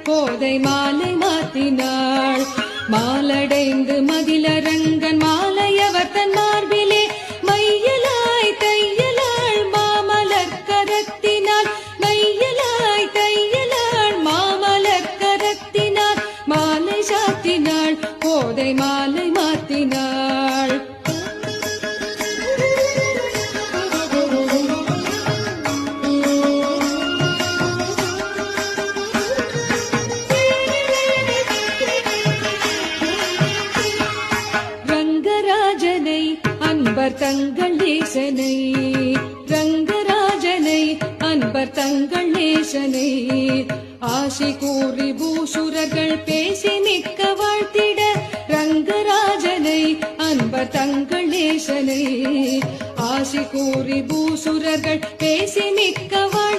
கோதை மாலை மாத்தினாள். மாலடைந்து மதிலரங்கன் மாலையவர் தன் மார்பிலே மையலாய் தையலாள் மாமலர் கரத்தினாள். மையலாய் தையலாள் மாமலர் கரத்தினாள். மாலை சாத்தினாள் கோதை மாலை மாத்தினாள். ரங்கராஜனை அன்பர் தங்கள் நேசனை. ரங்கராஜனை அன்பர் தங்கள் நேசனை ஆசி கூறி பூசுரர்கள் பேசி மிக்க வாழ்த்திட. ரங்கராஜனை அன்பர் தங்கள் நேசனை ஆசி கூறி பூசுரர்கள் பேசி மிக்க வாழ்த்திட.